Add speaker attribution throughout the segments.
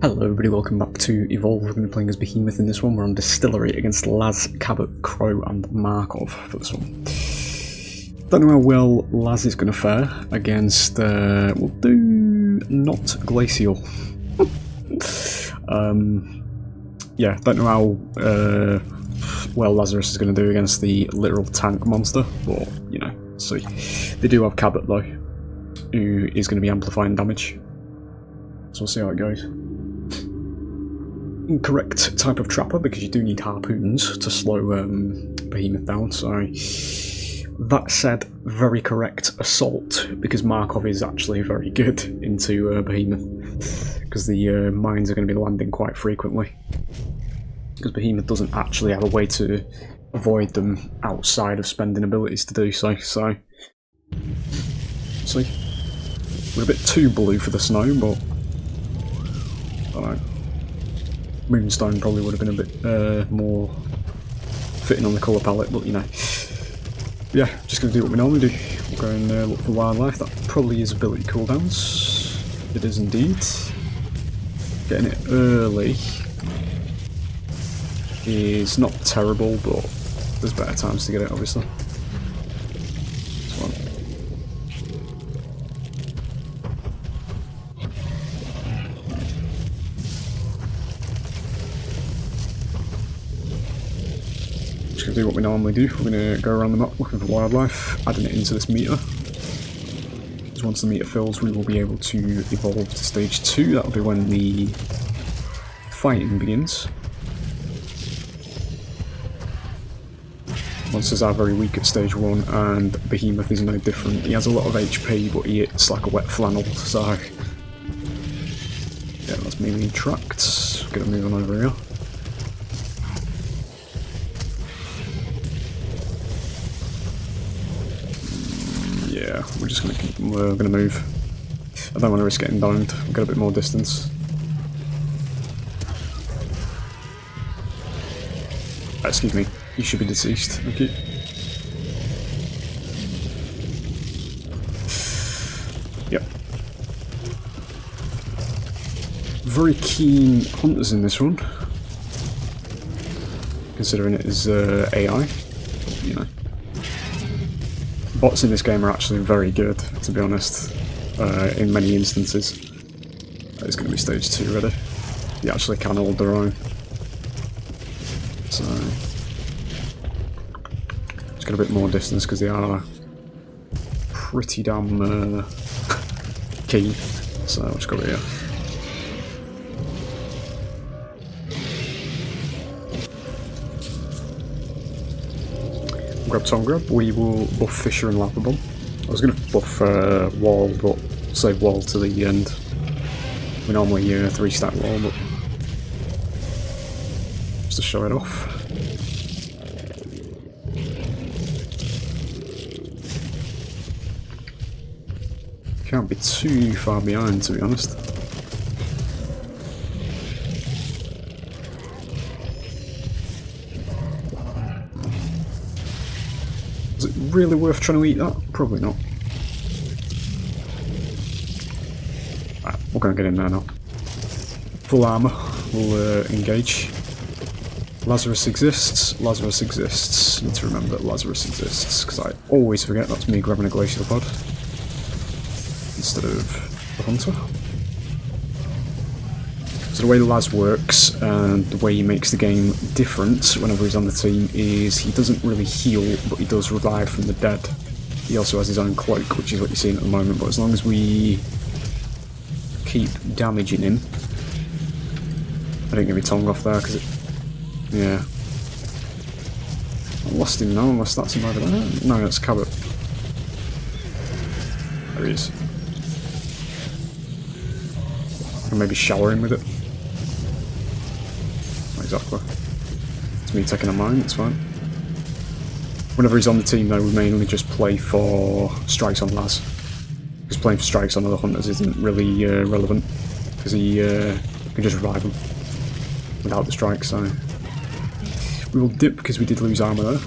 Speaker 1: Hello everybody, welcome back to Evolve. We're going to be playing as Behemoth in this one. We're on Distillery against Laz, Cabot, Crow and Markov for this one. Don't know how well Laz is going to fare against, we'll do not GLACIAL. Yeah, don't know how well Lazarus is going to do against the literal tank monster, but, you know, see. They do have Cabot though, who is going to be amplifying damage. So we'll see how it goes. Incorrect type of trapper, because you do need harpoons to slow Behemoth down, so that said, very correct assault, because Markov is actually very good into Behemoth, because the mines are going to be landing quite frequently, because Behemoth doesn't actually have a way to avoid them outside of spending abilities to do so, see, we're a bit too blue for the snow, but I don't know. Moonstone probably would have been a bit more fitting on the colour palette, but you know. Yeah, just going to do what we normally do. We'll go and look for wildlife. That probably is ability cooldowns. It is indeed. Getting it early is not terrible, but there's better times to get it, obviously. This one. Going to do what we normally do. We're going to go around the map looking for wildlife, adding it into this meter. Because once the meter fills, we will be able to evolve to stage 2. That'll be when the fighting begins. Monsters are very weak at stage 1, and Behemoth is no different. He has a lot of HP, but he hits like a wet flannel, so yeah, that's me being tracked. Gonna move on over here. Yeah, we're gonna move. I don't want to risk getting downed. We've got a bit more distance. Excuse me. You should be deceased. Thank you. Yep. Very keen hunters in this one, considering it is AI. You know. Bots in this game are actually very good, to be honest, in many instances. It's going to be stage 2 ready. They actually can hold their own. So, just got a bit more distance because they are pretty damn key. So, I'll just go over here. Grab Tom Grub, we will buff Fisher and Lava Bomb. I was going to buff Wall, but save Wall to the end. We normally 3-stack Wall, but just to show it off. Can't be too far behind, to be honest. Is it really worth trying to eat that? Probably not. Right, we're going to get in there now. Full armour, we'll engage. Lazarus exists, Lazarus exists. Need to remember that Lazarus exists, because I always forget that's me grabbing a glacial pod instead of the hunter. So the way Laz works and the way he makes the game different whenever he's on the team is he doesn't really heal, but he does revive from the dead. He also has his own cloak, which is what you're seeing at the moment, but as long as we keep damaging him... I didn't get my tongue off there because it... yeah. I lost him now, unless that's him over there. No, that's Cabot. There he is. I can maybe shower him with it. Exactly. It's me taking a mine, it's fine. Whenever he's on the team though, we mainly just play for strikes on Laz. Because playing for strikes on other hunters isn't really relevant. Because he can just revive them without the strike, so... We will dip because we did lose armour there.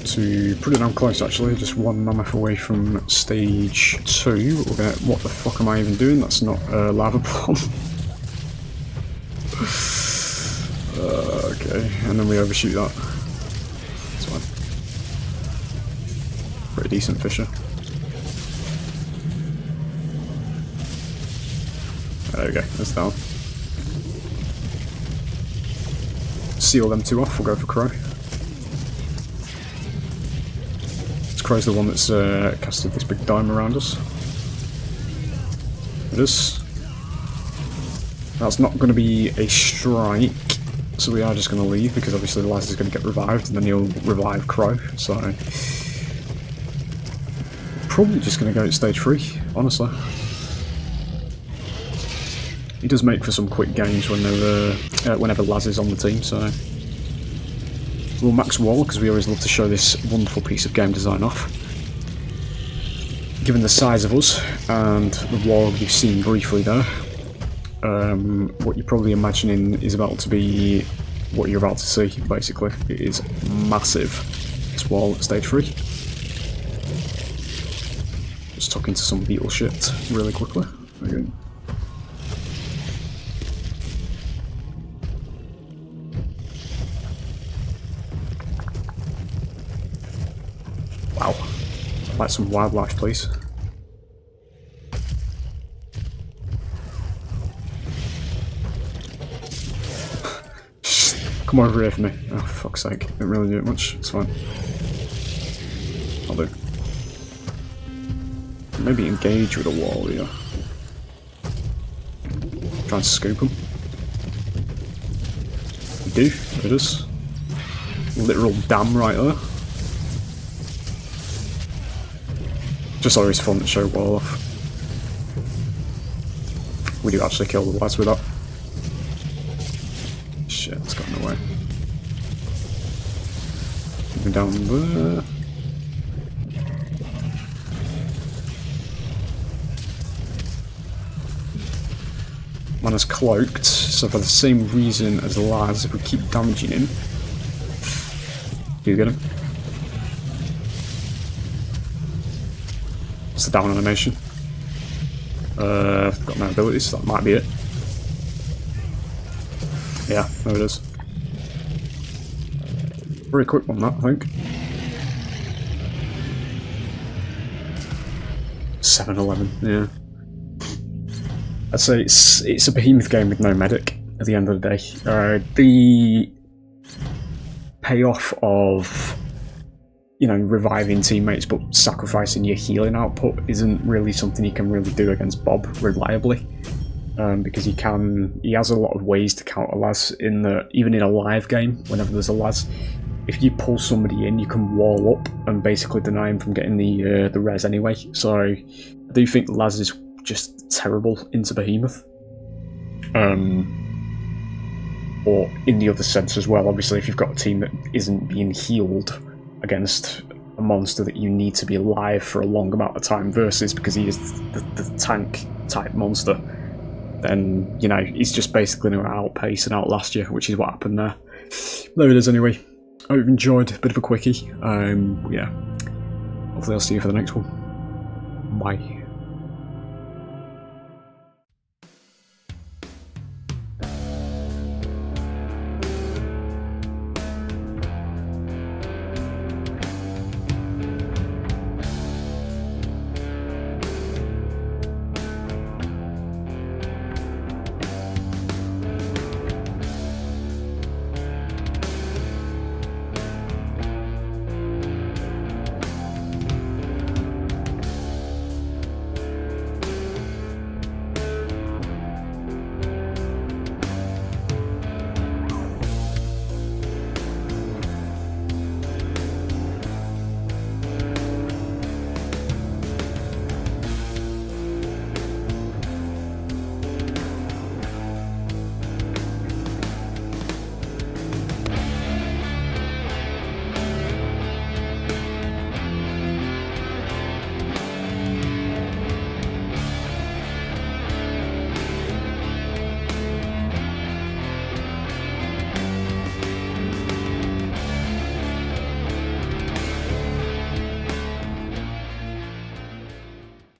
Speaker 1: to pretty damn close actually, just one mammoth away from stage 2. We'll get, what the fuck am I even doing? That's not a lava bomb. Okay, and then we overshoot that. That's fine. Pretty decent fisher. There we go, that's down. Seal them 2 off, we'll go for Crow. Crow's the one that's casted this big dime around us. It is. That's not going to be a strike, so we are just going to leave because obviously the Lazarus is going to get revived and then he'll revive Crow, so... Probably just going to go at stage 3, honestly. He does make for some quick games whenever Laz is on the team, so... We'll max wall because we always love to show this wonderful piece of game design off. Given the size of us and the wall you've seen briefly there, what you're probably imagining is about to be what you're about to see, basically. It is massive, this wall at stage 3. Just talking to some beetle shit really quickly. Again. Wow. I'd like some wildlife, please. Come over here for me. Oh, for fuck's sake. Didn't really do it much. It's fine. I'll do. Maybe engage with a wall here. Try and scoop him. We do. There it is. Literal dam right there. Just always fun to show wall off. We do actually kill the lads with that. Shit, it's got in the way. Moving down there. Man is cloaked, so for the same reason as the lads, if we keep damaging him, do you get him? It's the down animation. Got no abilities, so that might be it. Yeah, there it is. Very quick one, that, I think. 7-11, yeah. I'd say it's a behemoth game with no medic at the end of the day. The payoff of, you know, reviving teammates but sacrificing your healing output isn't really something you can really do against Bob reliably. Because he has a lot of ways to counter Laz in that, even in a live game, whenever there's a Laz, if you pull somebody in, you can wall up and basically deny him from getting the res anyway. So I do think Laz is just terrible into Behemoth. Or in the other sense as well, obviously if you've got a team that isn't being healed against a monster that you need to be alive for a long amount of time versus because he is the tank type monster, then, you know, he's just basically going to outpace and outlast you, which is what happened there. There it is anyway. I hope you've enjoyed. A bit of a quickie. Yeah. Hopefully I'll see you for the next one. Bye.